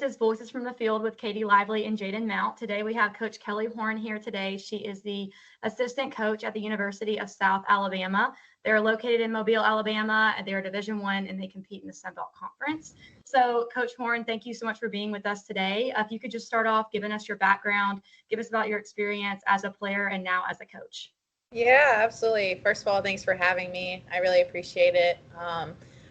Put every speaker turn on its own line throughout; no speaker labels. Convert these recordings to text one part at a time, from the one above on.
This is Voices from the Field with Katie Lively and Jaden Mount. Today we have Coach Kelly Horne here today. She is the assistant coach at the University of South Alabama. They're located in Mobile, Alabama, and they're Division I, and they compete in the Sun Belt Conference. So, Coach Horne, thank you so much for being with us today. If you could just start off giving us your background, give us about your experience as a player and now as a coach.
Yeah, absolutely. First of all, thanks for having me. I really appreciate it.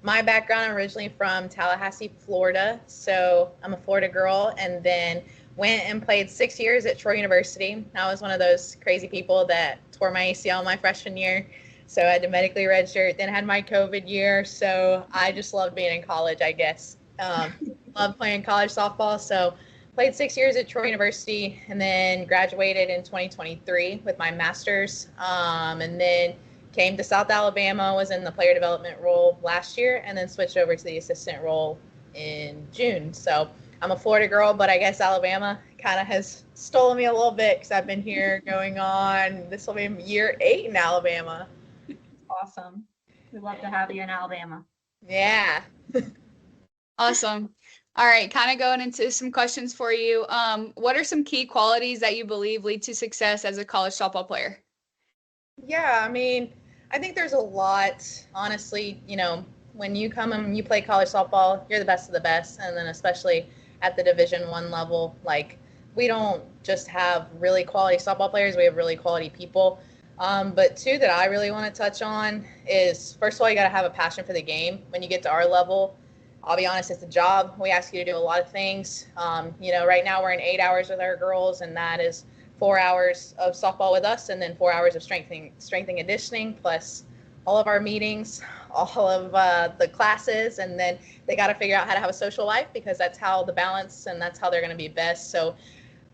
My background, I'm originally from Tallahassee, Florida. So I'm a Florida girl, and then went and played 6 years at Troy University. I was one of those crazy people that tore my ACL my freshman year. So I had to medically redshirt, then had my COVID year. So I just loved being in college, I guess. Loved playing college softball. So played 6 years at Troy University, and then graduated in 2023 with my master's, and then came to South Alabama, was in the player development role last year, and then switched over to the assistant role in June. So I'm a Florida girl, but I guess Alabama kind of has stolen me a little bit because I've been here going on, this will be year 8 in Alabama.
Awesome. We'd love to have you in Alabama.
Yeah.
Awesome. All right, kind of going into some questions for you. What are some key qualities that you believe lead to success as a college softball player?
Yeah, I mean, I think there's a lot, honestly, when you come and you play college softball, you're the best of the best. And then especially at the Division I level, like, we don't just have really quality softball players, we have really quality people. But two that I really want to touch on is, first of all, you got to have a passion for the game. When you get to our level, I'll be honest, it's a job. We ask you to do a lot of things. Right now we're in 8 hours with our girls, and that is 4 hours of softball with us, and then 4 hours of strengthening and conditioning, plus all of our meetings, all of the classes, and then they got to figure out how to have a social life, because that's how the balance, and that's how they're going to be best. So,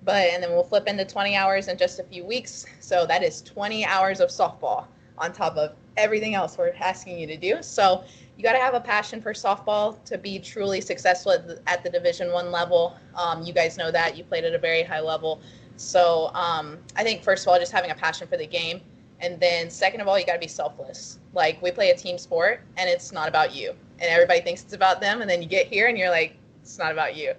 and then we'll flip into 20 hours in just a few weeks. So that is 20 hours of softball on top of everything else we're asking you to do. So you got to have a passion for softball to be truly successful at the Division I level. You guys know that. You played at a very high level. So I think, first of all, just having a passion for the game. And then second of all, you got to be selfless. Like, we play a team sport, and it's not about you. And everybody thinks it's about them. And then you get here, and you're like, it's not about you.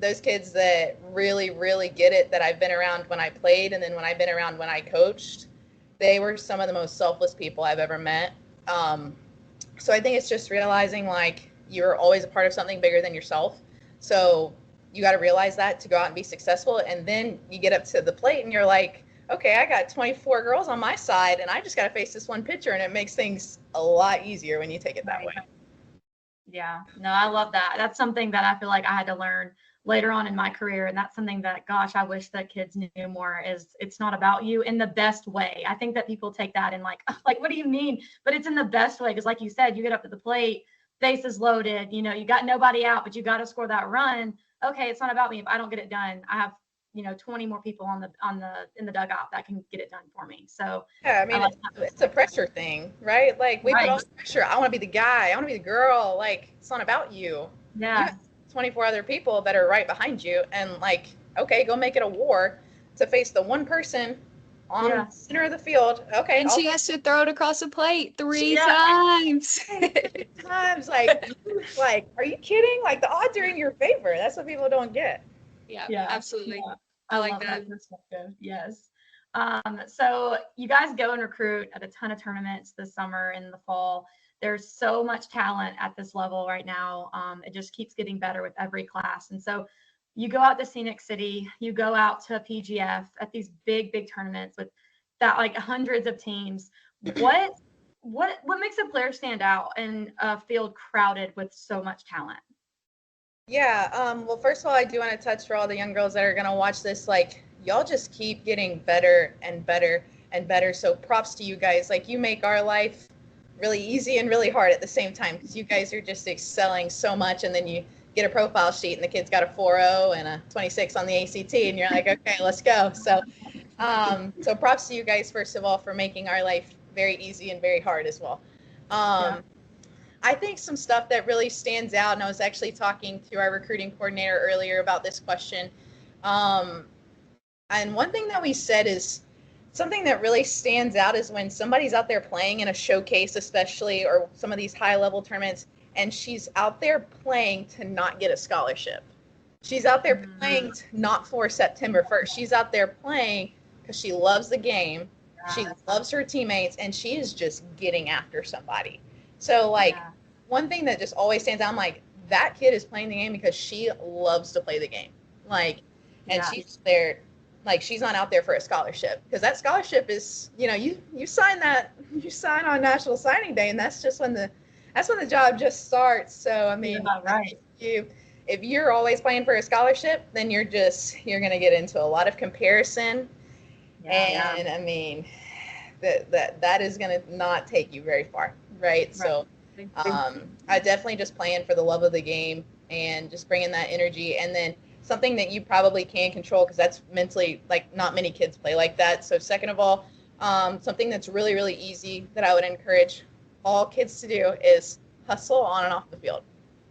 Those kids that really, really get it, that I've been around when I played, and then when I've been around when I coached, they were some of the most selfless people I've ever met. So I think it's just realizing, like, you're always a part of something bigger than yourself. So you got to realize that to go out and be successful. And then you get up to the plate and you're like, okay, I got 24 girls on my side, and I just got to face this one pitcher. And it makes things a lot easier when you take it that way.
Yeah, no, I love that. That's something that I feel like I had to learn later on in my career. And that's something that, gosh, I wish that kids knew more, is it's not about you in the best way. I think that people take that and like, what do you mean? But it's in the best way. Because like you said, you get up to the plate, bases loaded, you got nobody out, but you got to score that run. Okay, it's not about me. If I don't get it done, I have 20 more people in the dugout that can get it done for me. So
yeah, I mean, it's a pressure thing, right? Like, we put all the pressure. I want to be the guy. I want to be the girl. Like, it's not about you.
Yeah.
You have 24 other people that are right behind you, and like, okay, go make it a war to face the one person on the center of the field. Okay.
And she has to throw it across the plate 3 times.
Like, are you kidding? Like, the odds are in your favor. That's what people don't get.
Yeah, absolutely. Yeah. I like that
perspective. Yes. So you guys go and recruit at a ton of tournaments this summer and in the fall. There's so much talent at this level right now. It just keeps getting better with every class. And so you go out to Scenic City, you go out to PGF at these big tournaments with that, like, hundreds of teams. What makes a player stand out in a field crowded with so much talent?
Yeah, well, first of all, I do want to touch for all the young girls that are going to watch this, like, y'all just keep getting better and better and better. So props to you guys. Like, you make our life really easy and really hard at the same time, because you guys are just excelling so much. And then you get a profile sheet and the kid's got a 4.0 and a 26 on the ACT, and you're like, okay, let's go. So props to you guys, first of all, for making our life very easy and very hard as well. I think some stuff that really stands out, and I was actually talking to our recruiting coordinator earlier about this question, and one thing that we said is something that really stands out is when somebody's out there playing in a showcase, especially, or some of these high-level tournaments, and she's out there playing to not get a scholarship. She's out there
Mhm.
playing not for September 1st. She's out there playing because she loves the game. She
Yeah.
loves her teammates, and she is just getting after somebody. So, like,
Yeah.
one thing that just always stands out, I'm like, that kid is playing the game because she loves to play the game. Like, and
Yeah.
she's there, like, she's not out there for a scholarship because that scholarship is, you sign that, you sign on National Signing Day, and that's when the job just starts. So, I mean,
Yeah, right.
if you're always playing for a scholarship, then you're going to get into a lot of comparison.
Yeah.
And I mean, that is going to not take you very far, right? So, I definitely just playing for the love of the game and just bringing that energy. And then something that you probably can control, because that's mentally, like, not many kids play like that. So second of all, something that's really, really easy that I would encourage all kids to do is hustle on and off the field.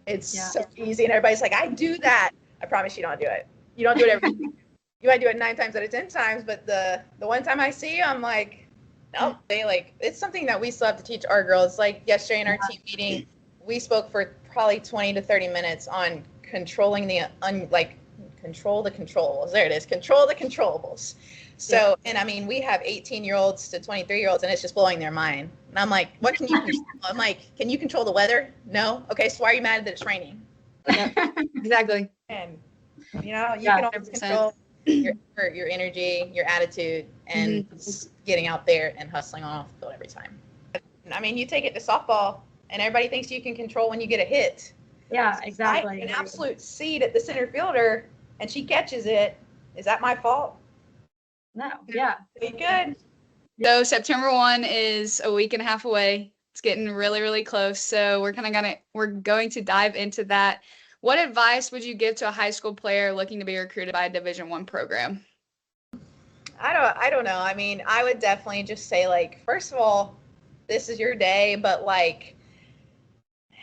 It's
Yeah.
so easy, and everybody's like, I do that. I promise you don't do it. You don't do it every you might do it 9 times out of 10 times, but the one time I see you, I'm like, no, it's something that we still have to teach our girls. Like yesterday in our team meeting, we spoke for probably 20 to 30 minutes on controlling control the controllables. There it is, control the controllables. So, and I mean, we have 18-year-olds to 23-year-olds, and it's just blowing their mind. And I'm like, what can you control? I'm like, can you control the weather? No. Okay, so why are you mad that it's raining?
Exactly.
And you can always
100%.
control your effort, your energy, your attitude, and just getting out there and hustling on off the field every time. I mean, you take it to softball, and everybody thinks you can control when you get a hit.
Yeah,
So
exactly.
an absolute seed at the center fielder, and she catches it. Is that my fault?
No. Yeah.
Pretty good.
So September 1 is a week and a half away. It's getting really, really close. So we're going to dive into that. What advice would you give to a high school player looking to be recruited by a Division I program?
I don't know. I mean, I would definitely just say, like, first of all, this is your day, but like,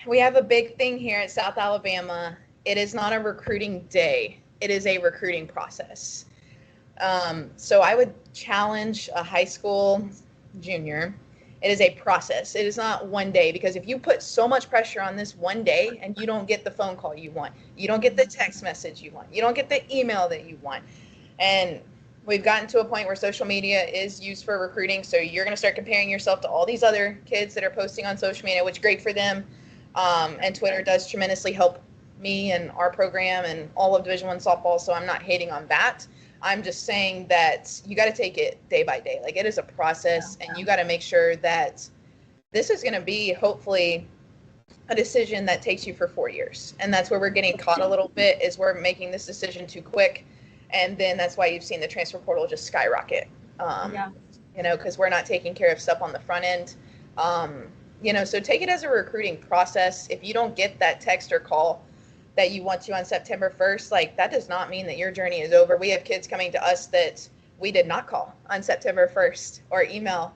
we have a big thing here at South Alabama. It is not a recruiting day. It is a recruiting process. So I would challenge a high school junior. It is a process. It is not one day, because if you put so much pressure on this one day and you don't get the phone call you want, you don't get the text message you want, you don't get the email that you want. And we've gotten to a point where social media is used for recruiting. So you're going to start comparing yourself to all these other kids that are posting on social media, which is great for them. And Twitter does tremendously help me and our program and all of Division I softball. So I'm not hating on that. I'm just saying that you got to take it day by day. Like, it is a process, and you got to make sure that this is going to be hopefully a decision that takes you for 4 years. And that's where we're getting caught a little bit, is we're making this decision too quick. And then that's why you've seen the transfer portal just skyrocket, because we're not taking care of stuff on the front end. So take it as a recruiting process. If you don't get that text or call that you want to on September 1st, like, that does not mean that your journey is over. We have kids coming to us that we did not call on September 1st or email.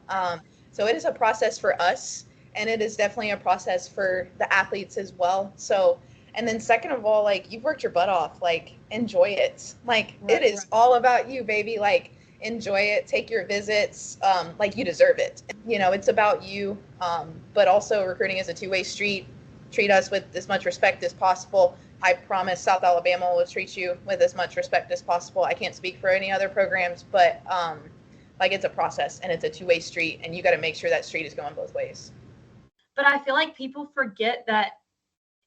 So it is a process for us, and it is definitely a process for the athletes as well. So, and then second of all, like, you've worked your butt off, like, enjoy it. Like, it is all about you, baby. Like, enjoy it, take your visits, like, you deserve it. It's about you, but also recruiting is a two-way street. Treat us with as much respect as possible. I promise South Alabama will treat you with as much respect as possible. I can't speak for any other programs, but it's a process, and it's a two-way street, and you got to make sure that street is going both ways.
But I feel like people forget that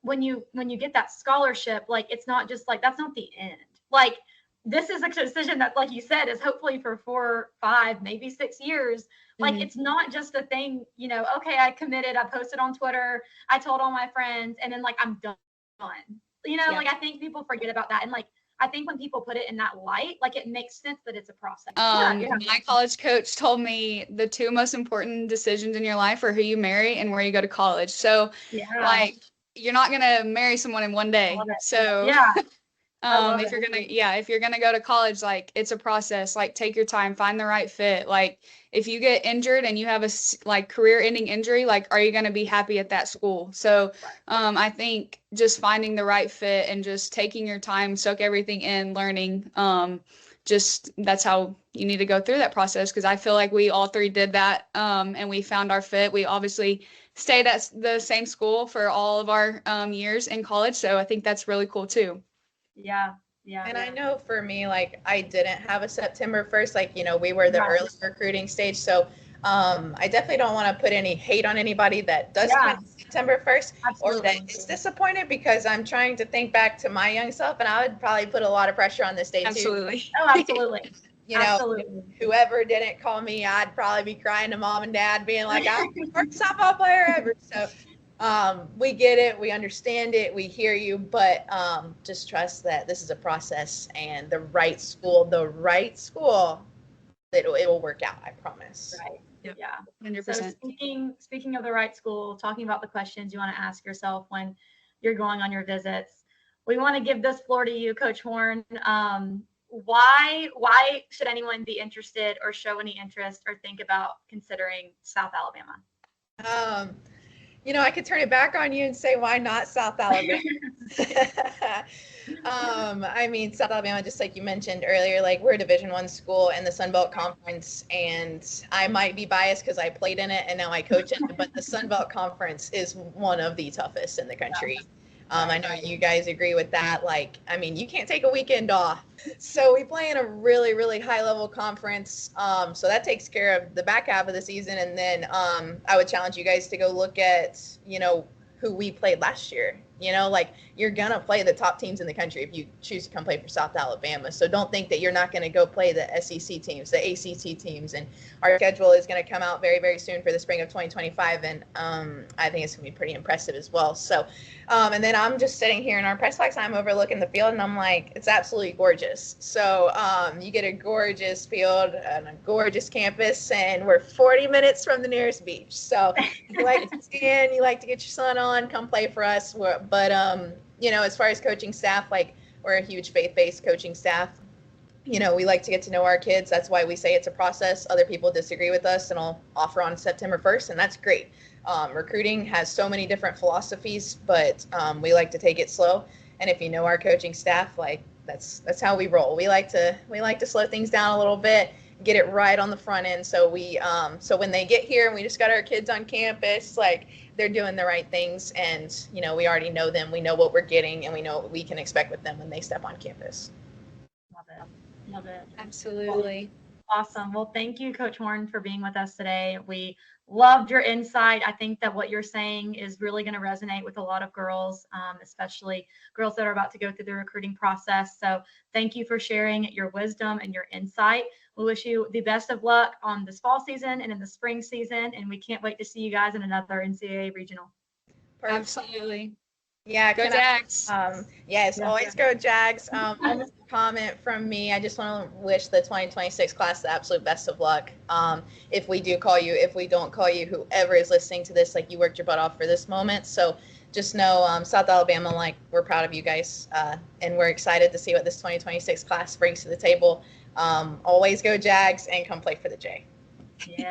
when you get that scholarship, like, it's not just like, that's not the end. Like, this is a decision that, like you said, is hopefully for 4, 5, maybe 6 years. Like, it's not just a thing, okay, I committed, I posted on Twitter, I told all my friends, and then, like, I'm done. Like, I think people forget about that. And, like, I think when people put it in that light, like, it makes sense that it's a process.
My college coach told me the 2 most important decisions in your life are who you marry and where you go to college. So, like, you're not going to marry someone in one day. So, if you're gonna go to college, like, it's a process. Like, take your time, find the right fit. Like, if you get injured and you have a career-ending injury, like, are you gonna be happy at that school? So, I think just finding the right fit and just taking your time, soak everything in, learning. Just that's how you need to go through that process, because I feel like we all 3 did that, and we found our fit. We obviously stayed at the same school for all of our years in college, so I think that's really cool too.
Yeah. Yeah.
And I know for me, like, I didn't have a September 1st, like, we were the early recruiting stage. So I definitely don't want to put any hate on anybody that does come out September 1st or that is disappointed, because I'm trying to think back to my young self, and I would probably put a lot of pressure on this day
Absolutely.
too.
Oh, absolutely.
Whoever didn't call me, I'd probably be crying to mom and dad, being like, I'm the first softball player ever. So we get it, we understand it, we hear you, but just trust that this is a process, and the right school, it will work out, I promise.
Right.
Yep.
Yeah.
100%.
So speaking of the right school, talking about the questions you want to ask yourself when you're going on your visits, we want to give this floor to you, Coach Horne. Why should anyone be interested or show any interest or think about considering South Alabama?
I could turn it back on you and say, why not South Alabama? I mean, South Alabama, just like you mentioned earlier, like, we're a Division I school in the Sun Belt Conference, and I might be biased because I played in it and now I coach it, but the Sun Belt Conference is one of the toughest in the country. I know you guys agree with that. Like, I mean, you can't take a weekend off. So we play in a really, really high level conference. So that takes care of the back half of the season. And then I would challenge you guys to go look at, who we played last year. Like, you're going to play the top teams in the country if you choose to come play for South Alabama. So don't think that you're not going to go play the SEC teams, the ACC teams. And our schedule is going to come out very, very soon for the spring of 2025. And I think it's going to be pretty impressive as well. So, and then I'm just sitting here in our press box. I'm overlooking the field, and I'm like, it's absolutely gorgeous. So you get a gorgeous field and a gorgeous campus, and we're 40 minutes from the nearest beach. So you like to tan, you like to get your sun on, come play for us. But as far as coaching staff, like, we're a huge faith-based coaching staff. We like to get to know our kids. That's why we say it's a process. Other people disagree with us, and I'll offer on September 1st, and that's great. Recruiting has so many different philosophies, but we like to take it slow. And if you know our coaching staff, like, that's how we roll. We like to slow things down a little bit, get it right on the front end. So so when they get here and we just got our kids on campus, like, they're doing the right things, and we already know them. We know what we're getting, and we know what we can expect with them when they step on campus.
Love it.
Absolutely.
Awesome. Well, thank you, Coach Horne, for being with us today. We loved your insight. I think that what you're saying is really going to resonate with a lot of girls, especially girls that are about to go through the recruiting process. So thank you for sharing your wisdom and your insight. We wish you the best of luck on this fall season and in the spring season, and we can't wait to see you guys in another NCAA regional.
Perfect.
Absolutely.
Yeah,
go Jags.
Yes, always go Jags. Almost a comment from me. I just want to wish the 2026 class the absolute best of luck. If we do call you, if we don't call you, whoever is listening to this, like, you worked your butt off for this moment. So just know, South Alabama, like, we're proud of you guys, and we're excited to see what this 2026 class brings to the table. Always go Jags, and come play for the J.
Yeah.